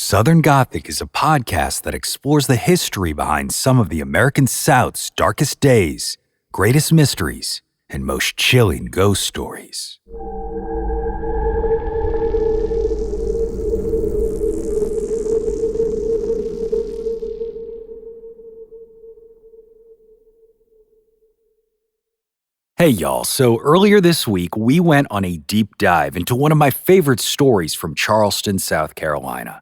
Southern Gothic is a podcast that explores the history behind some of the American South's darkest days, greatest mysteries, and most chilling ghost stories. Hey y'all, so earlier this week we went on a deep dive into one of my favorite stories from Charleston, South Carolina.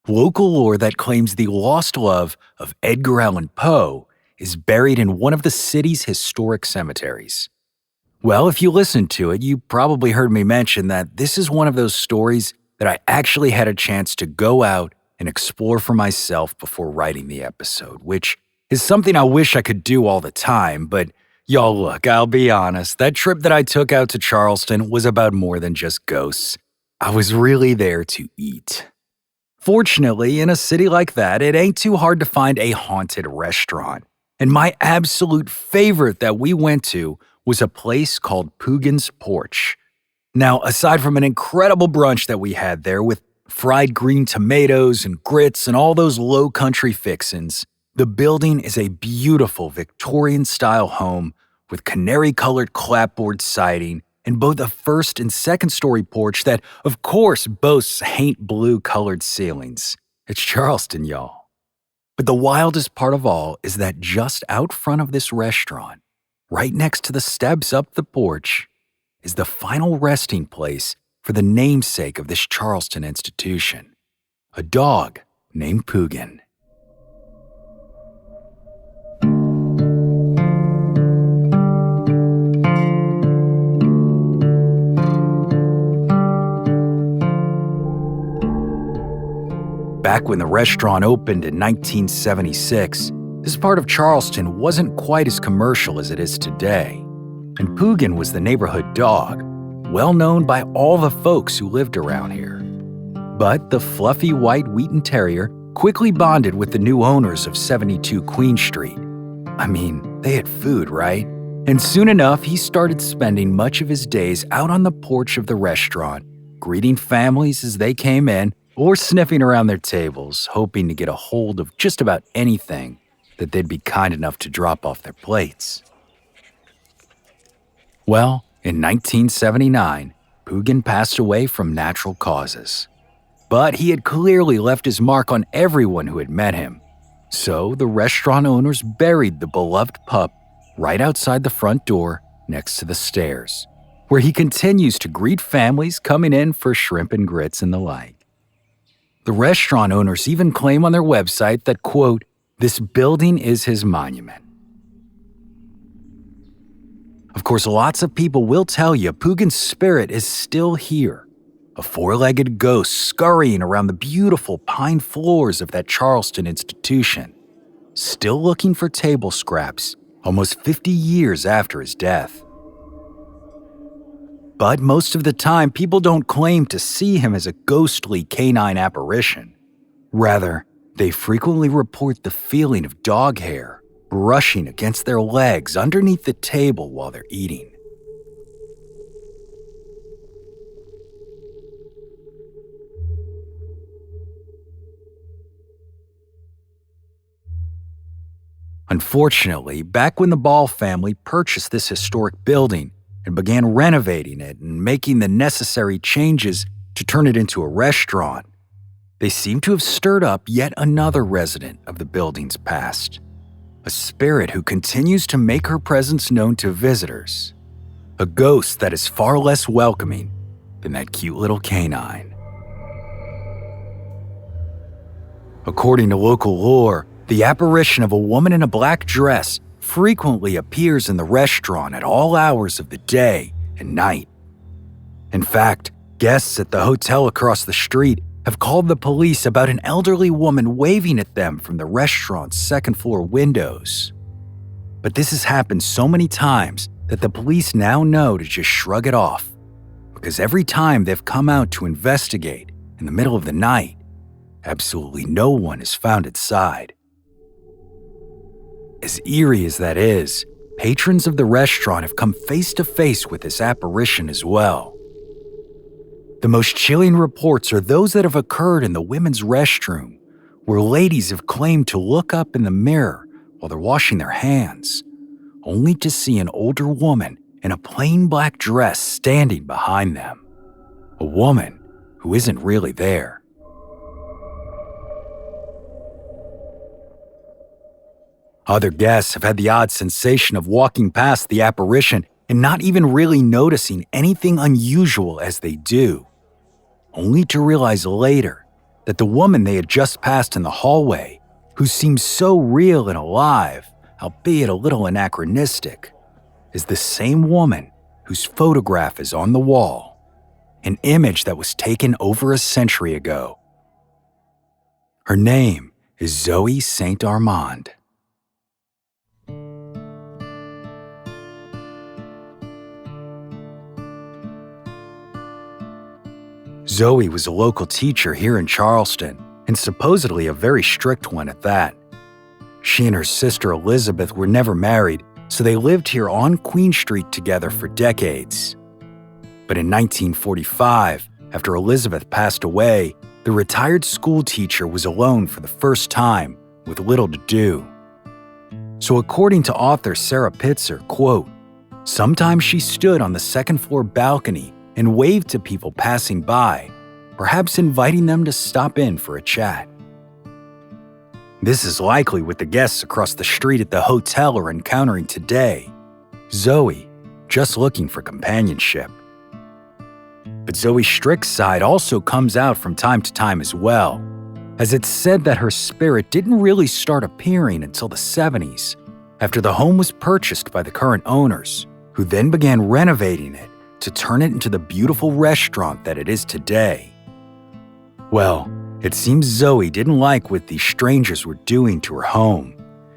Local lore that claims the lost love of Edgar Allan Poe is buried in one of the city's historic cemeteries. Well, if you listened to it, you probably heard me mention that this is one of those stories that I actually had a chance to go out and explore for myself before writing the episode, which is something I wish I could do all the time, but y'all, look, I'll be honest, that trip that I took out to Charleston was about more than just ghosts. I was really there to eat. Fortunately, in a city like that, it ain't too hard to find a haunted restaurant. And my absolute favorite that we went to was a place called Pugan's Porch. Now, aside from an incredible brunch that we had there with fried green tomatoes and grits and all those low country fixins, the building is a beautiful Victorian-style home with canary-colored clapboard siding and both a first and second-story porch that, of course, boasts haint blue-colored ceilings. It's Charleston, y'all. But the wildest part of all is that just out front of this restaurant, right next to the steps up the porch, is the final resting place for the namesake of this Charleston institution, a dog named Pugan. Back when the restaurant opened in 1976, this part of Charleston wasn't quite as commercial as it is today. And Pugan was the neighborhood dog, well known by all the folks who lived around here. But the fluffy white Wheaten Terrier quickly bonded with the new owners of 72 Queen Street. I mean, they had food, right? And soon enough, he started spending much of his days out on the porch of the restaurant, greeting families as they came in, or sniffing around their tables, hoping to get a hold of just about anything that they'd be kind enough to drop off their plates. Well, in 1979, Pugan passed away from natural causes. But he had clearly left his mark on everyone who had met him. So the restaurant owners buried the beloved pup right outside the front door next to the stairs, where he continues to greet families coming in for shrimp and grits and the like. The restaurant owners even claim on their website that, quote, "This building is his monument." Of course, lots of people will tell you Pugan's spirit is still here, a four-legged ghost scurrying around the beautiful pine floors of that Charleston institution, still looking for table scraps almost 50 years after his death. But most of the time, people don't claim to see him as a ghostly canine apparition. Rather, they frequently report the feeling of dog hair brushing against their legs underneath the table while they're eating. Unfortunately, back when the Ball family purchased this historic building and began renovating it and making the necessary changes to turn it into a restaurant, they seem to have stirred up yet another resident of the building's past, a spirit who continues to make her presence known to visitors, a ghost that is far less welcoming than that cute little canine. According to local lore, the apparition of a woman in a black dress frequently appears in the restaurant at all hours of the day and night. In fact, guests at the hotel across the street have called the police about an elderly woman waving at them from the restaurant's second-floor windows. But this has happened so many times that the police now know to just shrug it off, because every time they've come out to investigate in the middle of the night, absolutely no one is found inside. As eerie as that is, patrons of the restaurant have come face to face with this apparition as well. The most chilling reports are those that have occurred in the women's restroom, where ladies have claimed to look up in the mirror while they're washing their hands, only to see an older woman in a plain black dress standing behind them. A woman who isn't really there. Other guests have had the odd sensation of walking past the apparition and not even really noticing anything unusual as they do, only to realize later that the woman they had just passed in the hallway, who seems so real and alive, albeit a little anachronistic, is the same woman whose photograph is on the wall, an image that was taken over a century ago. Her name is Zoe St. Amand. Zoe was a local teacher here in Charleston, and supposedly a very strict one at that. She and her sister Elizabeth were never married, so they lived here on Queen Street together for decades. But in 1945, after Elizabeth passed away, the retired school teacher was alone for the first time, with little to do. So according to author Sarah Pitzer, quote, "Sometimes she stood on the second-floor balcony and waved to people passing by, perhaps inviting them to stop in for a chat." This is likely what the guests across the street at the hotel are encountering today. Zoe, just looking for companionship. But Zoe's strict side also comes out from time to time as well, as it's said that her spirit didn't really start appearing until the 70s, after the home was purchased by the current owners, who then began renovating it to turn it into the beautiful restaurant that it is today. Well, it seems Zoe didn't like what these strangers were doing to her home,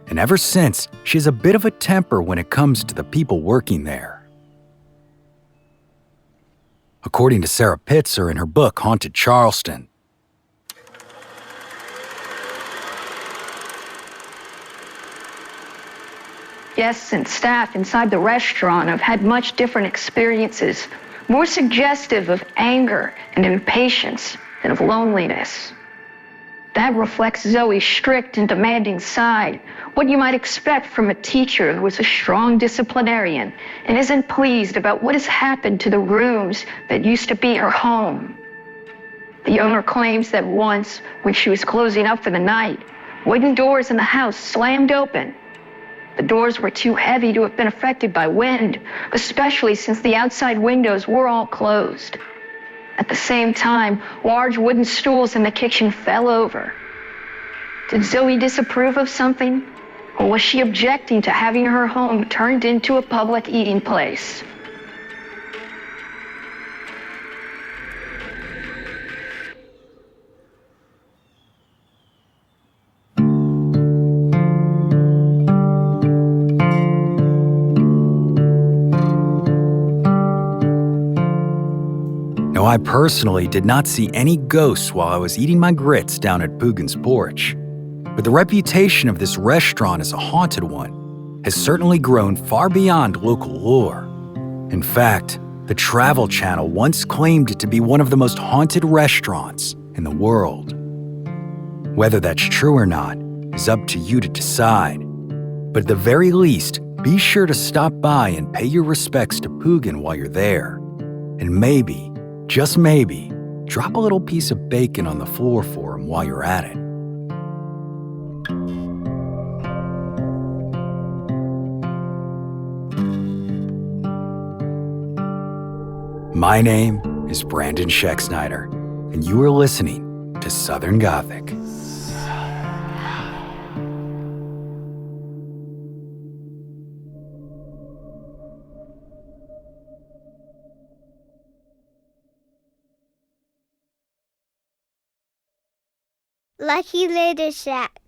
and ever since, she has a bit of a temper when it comes to the people working there. According to Sarah Pitzer in her book Haunted Charleston, guests and staff inside the restaurant have had much different experiences, more suggestive of anger and impatience than of loneliness. That reflects Zoe's strict and demanding side, what you might expect from a teacher who is a strong disciplinarian and isn't pleased about what has happened to the rooms that used to be her home. The owner claims that once, when she was closing up for the night, wooden doors in the house slammed open. The doors were too heavy to have been affected by wind, especially since the outside windows were all closed. At the same time, large wooden stools in the kitchen fell over. Did Zoe disapprove of something? Or was she objecting to having her home turned into a public eating place? Now, I personally did not see any ghosts while I was eating my grits down at Pugan's Porch, but the reputation of this restaurant as a haunted one has certainly grown far beyond local lore. In fact, the Travel Channel once claimed it to be one of the most haunted restaurants in the world. Whether that's true or not is up to you to decide, but at the very least, be sure to stop by and pay your respects to Pugan while you're there, and maybe, just maybe, drop a little piece of bacon on the floor for him while you're at it. My name is Brandon Scheck-Snyder, and you are listening to Southern Gothic. Lucky Little Shack.